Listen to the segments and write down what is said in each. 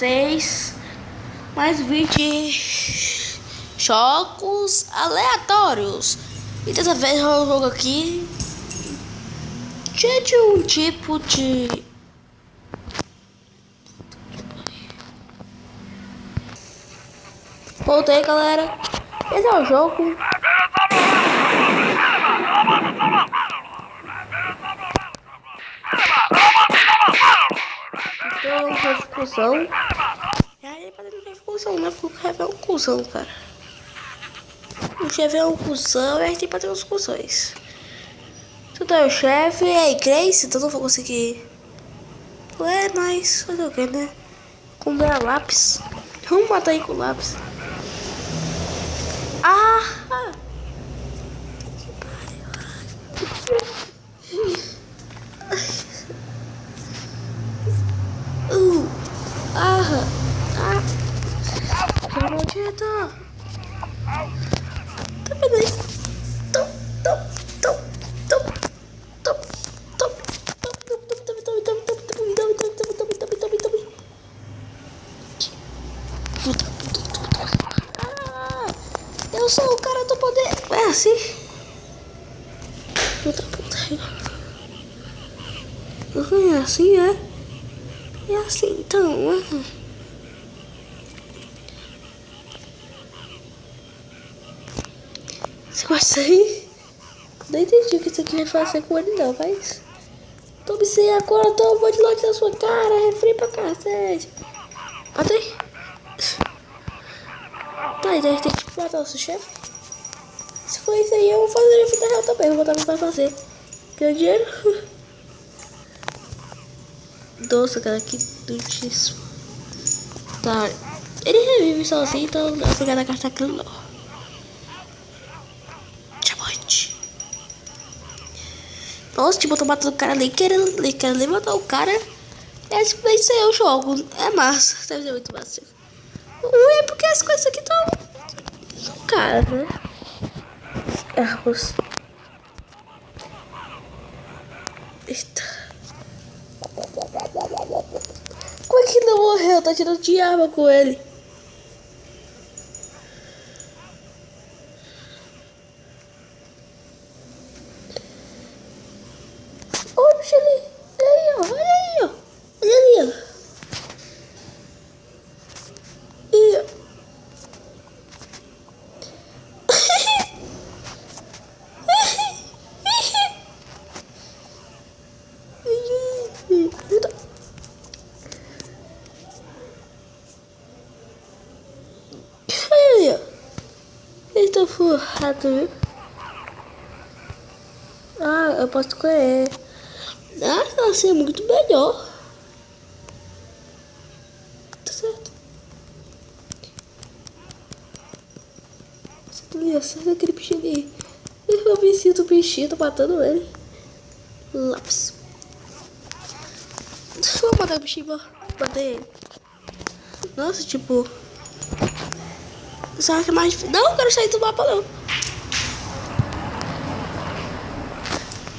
vocês mais 20 jogos aleatórios. E dessa vez eu vou jogo aqui de um tipo de... Voltei, galera. Esse é o jogo. Então, uma discussão. E aí, pra ter discussão, né? Porque o chefe é um cuzão, cara. O chefe é um cuzão e a gente tem pra ter umas discussões. Tudo é o chefe. E aí, Grace? Então não vou conseguir. É, mas fazer o que, né? Com o lápis. Vamos matar aí com o lápis. Ah! Que maldita! Tá vendo aí? Eu sou o cara do poder. É assim? Puta. É assim, é? É assim, então, é. Você gosta aí? Não entendi o que você queria fazer com ele, não, mas... Tome sem agora, toma um monte de lote na sua cara, refri pra cacete. Mata aí. Tá, então a gente tem que matar o nosso chefe. Se for isso aí, eu vou fazer a vida real também. Eu vou botar pra fazer. Ganhar dinheiro. Nossa, cara, que doidice. Tá. Ele revive sozinho, então eu vou pegar na carta aqui não. Diamante. Nossa, tipo, eu tô matando o cara, nem querendo nem matar o cara. É simplesmente isso aí, eu jogo. É massa, deve ser muito massa. É porque as coisas aqui são caras, né? Erros. Eita. Como é que não morreu? Tá tirando de arma com ele. Olha o bicho ali. Olha aí, ó. Olha aí, ó. Olha ali, ó. E... Olha aí, ó. Eles estão furrados, viu? Ah, eu posso escolher. Ah, vai ser muito melhor. Tá certo. Acerta aquele bichinho ali. Eu me sinto o bichinho, tô matando ele. Lápis. Vou matar o bichinho, matei ele. Nossa, tipo... Só que é mais difícil. Não, eu quero sair do mapa, não.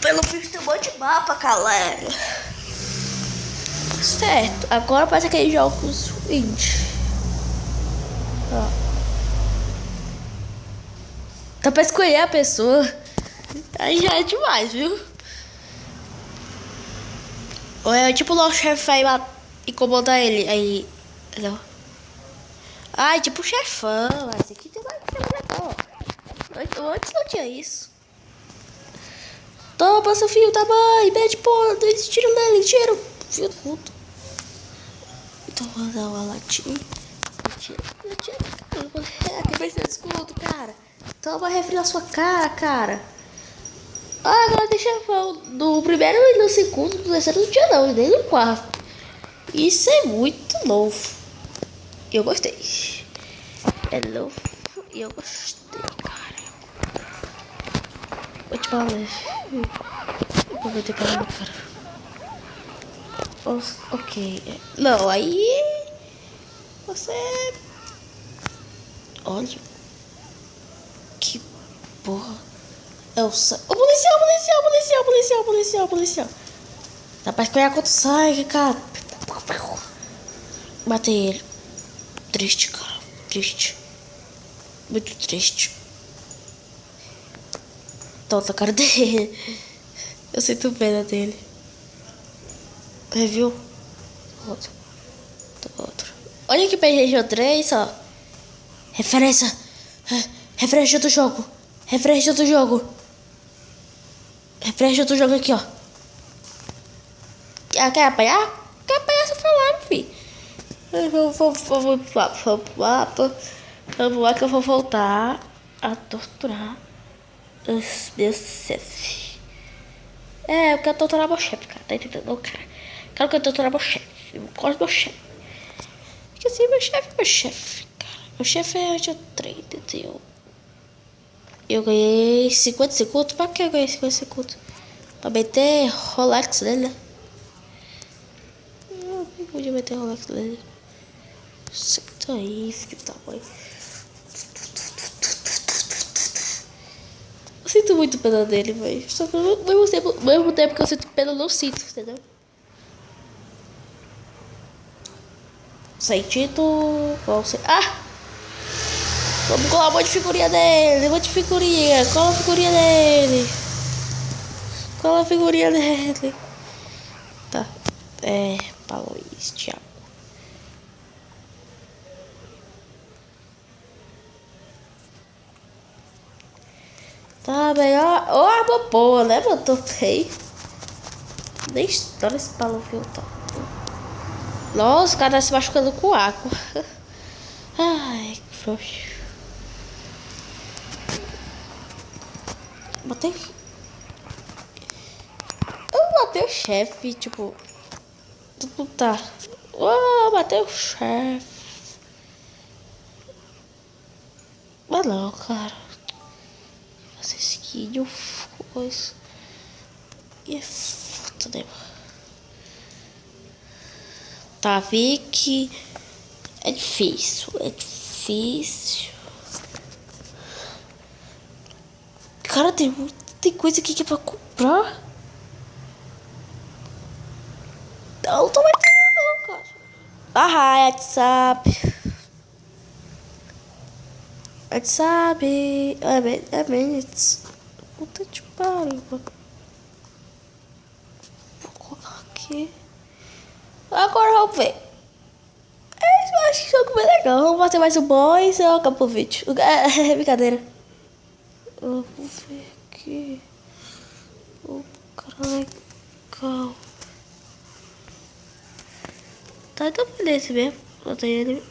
Pelo visto tem um monte de mapa, galera. Certo, agora parece aqueles jogos indie. Ó. Dá pra escolher a pessoa. Aí já é demais, viu? Ou é tipo o chefe vai incomodar ele. Aí. Não. Ai, tipo chefão. Esse aqui tem mais chefão. Antes não tinha isso. Toma, seu filho da mãe. Mete porra. Eles tiram nele. Tira. Filho da puta. Então vou dar uma latinha. Tira. Cara, que vai ser escudo, cara. Toma refri na sua cara, cara. Ah, agora tem chefão. No primeiro e no segundo, no terceiro não tinha não. Nem no quarto. Isso é muito novo. Eu gostei. É novo e eu gostei, cara. Vou te falar. Vou meter para meu cara. Ok. Não, aí... Você... Olha. Que porra. É o policial. Dá pra escolher quanto sai, cara. Matei ele. Triste, cara. Triste. Muito triste. Tá outra cara dele. Eu sinto pena dele. Viu? Outro. Olha aqui pra região 3, ó. Referência. Referência do jogo. Referência do jogo. Referência do jogo aqui, ó. Quer apanhar? Quer apanhar só falar, meu filho. Vamos lá que eu vou voltar a torturar os meus chefes. Eu quero torturar meu chefe, cara. Tá entendendo, cara? Quero torturar meu chefe. Eu gosto do meu chefe. Porque assim, meu chefe, cara. Meu chefe é de 3, entendeu? Eu ganhei 50 segundos. Pra que eu ganhei 50 segundos? Pra meter Rolex nele, né? Eu nem podia meter Rolex nele. Senta aí, filho da mãe. Eu sinto muito pena dele, velho. Só que ao mesmo tempo que eu sinto pena, eu não sinto, entendeu? Sentido. Vamos colar um monte de figurinha dele. Um monte de figurinha. Cola a figurinha dele. Cola a figurinha dele. Tá. Luiz, Thiago. Tá melhor. Ó, arma boa, né, mano? Topei. Nem história esse Paulo, viu? Tá. Nossa, o cara tá se machucando com água. Ai, que frouxo. Eu matei o chefe, tipo. Tá. Matei o chefe. Mas não, cara. Fazer skin, coisa. E é foda, né? Tá, vi que é difícil. Cara, tem coisa aqui que é pra comprar. Não tô mais entendendo, não, cara. WhatsApp. Minutes. Puta que pariu, mano. Vou colocar aqui. Agora vamos ver. Eu acho que jogo bem legal. Vamos fazer mais um boss e acabou o vídeo. É brincadeira. Vamos ver aqui. O cara legal. Tá, então beleza mesmo. Bota ele.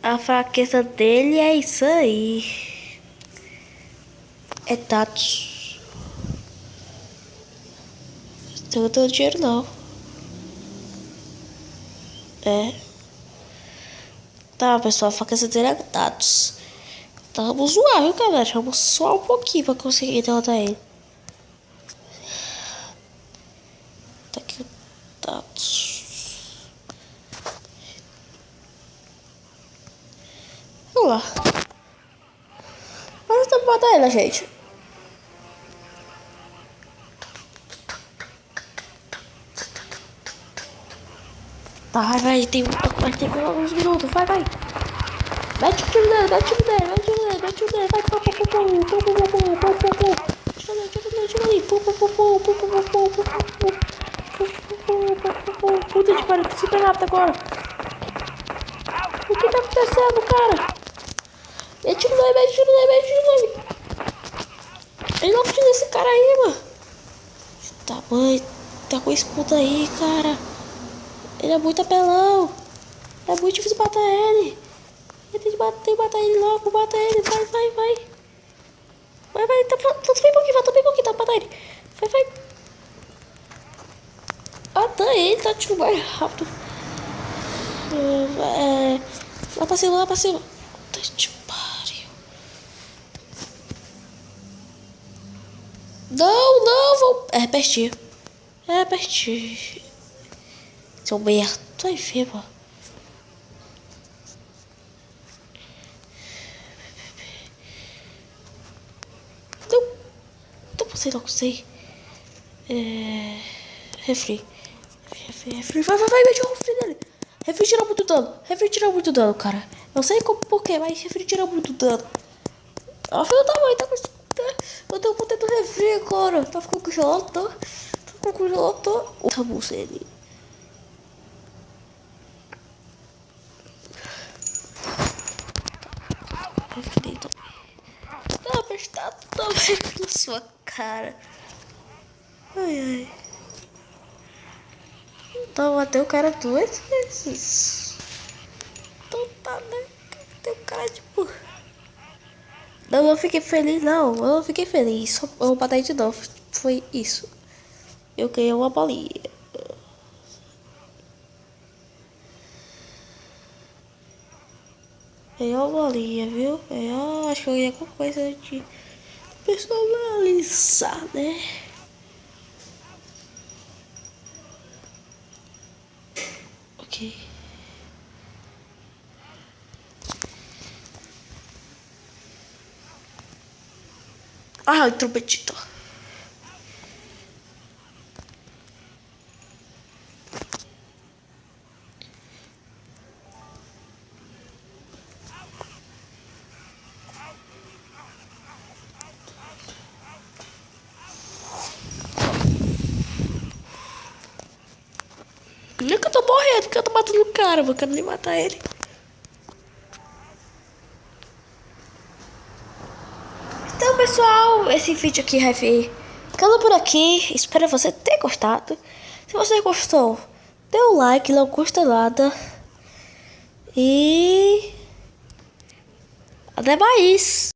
A fraqueza dele é isso aí. É tatos. Não tenho dinheiro não. Tá, pessoal, a fraqueza dele é tatos. Então vamos zoar, viu, galera? Vamos só um pouquinho pra conseguir derrotar ele. Tá aqui o tatos. Vamos lá. Mas estamos pra matar ele, gente. Tá, vai ter alguns minutos, vai. Mete o tiro nele, vai. Tira ali, puta que pariu, super rápido agora. O que tá acontecendo, cara? Mete nele. Ele não tira esse cara aí, mano. Tá, mãe, tá com escudo aí, cara. Ele é muito apelão. É muito difícil matar ele. Tem que matar ele logo. Mata ele. Vai. Vai, falta bem pouquinho, tá? Mata ele. Vai. Mata ele, tá tipo mais rápido. Lá pra cima. Puta que pariu. Não, vou. É pertinho. Seu merda, vai ver, mano. Não sei. Refri. Vai, mete o refri dele. Refri tira muito dano. Refri tira muito dano, cara. Eu sei como porquê, mas refri tira muito dano. Ó, filho da mãe, eu tô com do refri agora. Tá ficando congelado, tá? Tá ficando congelado, tá? Tá bom, sério. Tá, mas tá também na sua cara. Ai, ai. Então, até o cara 2 vezes. Então tá, né? Tem o cara, tipo... Não, eu fiquei feliz, não. Eu não fiquei feliz. Só eu vou botar de novo. Foi isso. Eu ganhei uma bolinha. Ganhei uma bolinha, viu? Eu acho que eu ganhei alguma coisa de personalizar, né? Ok. Ah, o trompetito. Não é que eu tô morrendo, que eu tô matando o cara, eu quero nem matar ele. Então, pessoal, esse vídeo aqui vai ficando por aqui. Espero você ter gostado. Se você gostou, dê um like, não custa nada. E até mais.